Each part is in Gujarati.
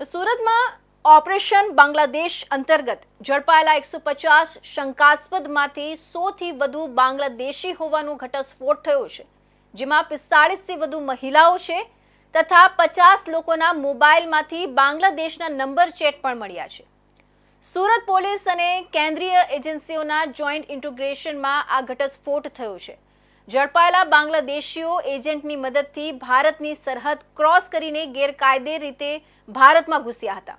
સુરતમાં ઓપરેશન બાંગ્લાદેશ અંતર્ગત ઝડપાયેલા 150 શંકાસ્પદમાંથી 100થી વધુ બાંગ્લાદેશી હોવાનું ઘટસ્ફોટ થયો છે, જેમાં 45થી વધુ મહિલાઓ છે તથા 50 લોકોના મોબાઈલમાંથી બાંગ્લાદેશના નંબર ચેટ પણ મળ્યા છે। સુરત પોલીસ અને કેન્દ્રીય એજન્સીઓના જોઈન્ટ ઇન્ટિગ્રેશનમાં આ ઘટસ્ફોટ થયો છે। ઝડપાયેલા બાંગ્લાદેશીઓ એજન્ટની મદદથી ભારતની સરહદ ક્રોસ કરીને ગેરકાયદે રીતે ભારતમાં ઘૂસ્યા હતા।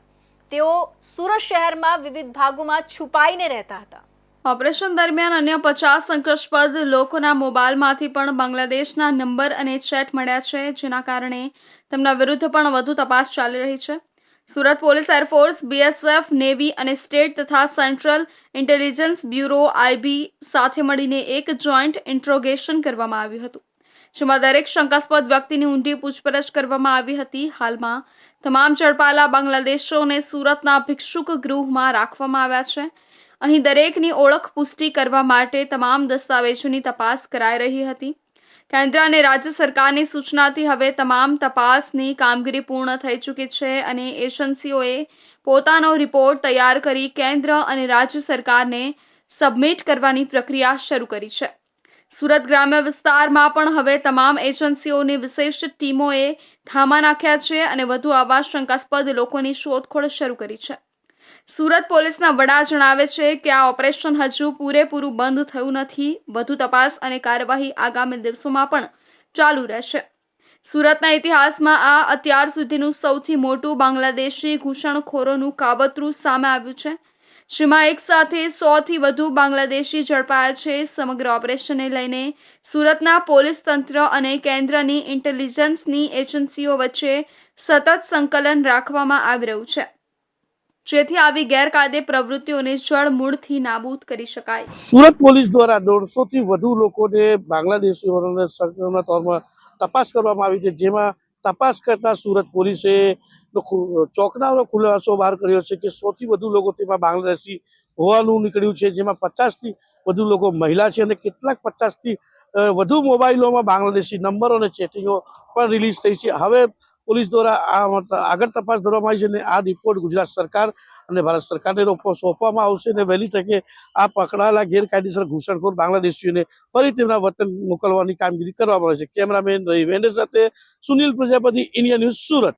તેઓ સુરત શહેરમાં વિવિધ ભાગોમાં છુપાઈને રહેતા હતા। ઓપરેશન દરમિયાન અન્ય 50 શંકાસ્પદ લોકોના મોબાઈલમાંથી પણ બાંગ્લાદેશના નંબર અને ચેટ મળ્યા છે, જેના કારણે તેમના વિરુદ્ધ પણ વધુ તપાસ ચાલી રહી છે। Surat police, air force, BSF, navy અને સ્ટેટ તથા સેન્ટ્રલ ઇન્ટેલિજન્સ બ્યુરો આઈબી સાથે મળીને એક જોઈન્ટ ઇન્ટ્રોગેશન કરવામાં આવ્યું હતું, જેમાં દરેક શંકાસ્પદ વ્યક્તિની ઊંડી પૂછપરછ કરવામાં આવી હતી। હાલમાં તમામ ઝડપાયેલા બાંગ્લાદેશીઓને સુરતના ભિક્ષુક ગૃહમાં રાખવામાં આવ્યા છે। અહીં દરેકની ઓળખ પુષ્ટિ કરવા માટે તમામ દસ્તાવેજોની તપાસ કરાઈ રહી હતી। કેન્દ્ર અને રાજ્ય સરકારની સૂચનાથી હવે તમામ તપાસની કામગીરી પૂર્ણ થઈ ચૂકી છે અને એજન્સીઓએ પોતાનો રિપોર્ટ તૈયાર કરી કેન્દ્ર અને રાજ્ય સરકારને સબમિટ કરવાની પ્રક્રિયા શરૂ કરી છે। સુરત ગ્રામ્ય વિસ્તારમાં પણ હવે તમામ એજન્સીઓની વિશેષ ટીમોએ ધામા નાખ્યા છે અને વધુ આવા શંકાસ્પદ લોકોની શોધખોળ શરૂ કરી છે। સુરત પોલીસના વડા જણાવે છે કે આ ઓપરેશન હજુ પૂરેપૂરું બંધ થયું નથી। વધુ તપાસ અને કાર્યવાહી આગામી દિવસોમાં પણ ચાલુ રહેશે। સુરતના ઇતિહાસમાં આ અત્યાર સુધીનું સૌથી મોટું બાંગ્લાદેશી ઘૂસણખોરોનું કાવતરું સામે આવ્યું છે, જેમાં એક સાથે 100થી વધુ બાંગ્લાદેશી ઝડપાયા છે। સમગ્ર ઓપરેશનને લઈને સુરતના પોલીસ તંત્ર અને કેન્દ્રની ઇન્ટેલિજન્સની એજન્સીઓ વચ્ચે સતત સંકલન રાખવામાં આવી રહ્યું છે, જેથી આવી ગેરકાયદે પ્રવૃત્તિઓને જડમૂળથી નાબૂદ કરી શકાય। સુરત પોલીસ દ્વારા 150થી વધુ લોકોને બાંગ્લાદેશીઓને સક્રિયના તौરમાં તપાસ કરવામાં આવી છે, જેમાં તપાસ કરતા સુરત પોલીસે ચોંકાવનારો ખુલાસો બહાર કર્યો છે કે 100થી વધુ લોકો તેમાં બાંગ્લાદેશી હોવાનું નીકળ્યું છે, જેમાં 50થી વધુ લોકો મહિલા છે અને કેટલાક 50થી વધુ મોબાઈલોમાં બાંગ્લાદેશી નંબરો અને ચેટિંગો પણ રિલીઝ થઈ છે। હવે પોલીસ દ્વારા આગળ તપાસ કરવામાં આવી છે અને આ રિપોર્ટ ગુજરાત સરકાર અને ભારત સરકારને સોંપવામાં આવશે અને વહેલી તકે આ પકડાયેલા ગેરકાયદેસર ઘૂસણખોર બાંગ્લાદેશીઓને ફરી તેમના વતન મોકલવાની કામગીરી કરવામાં આવે છે। કેમેરામેન રવિ વેંડે સાથે સુનિલ પ્રજાપતિ, ઇન્ડિયા ન્યૂઝ, સુરત।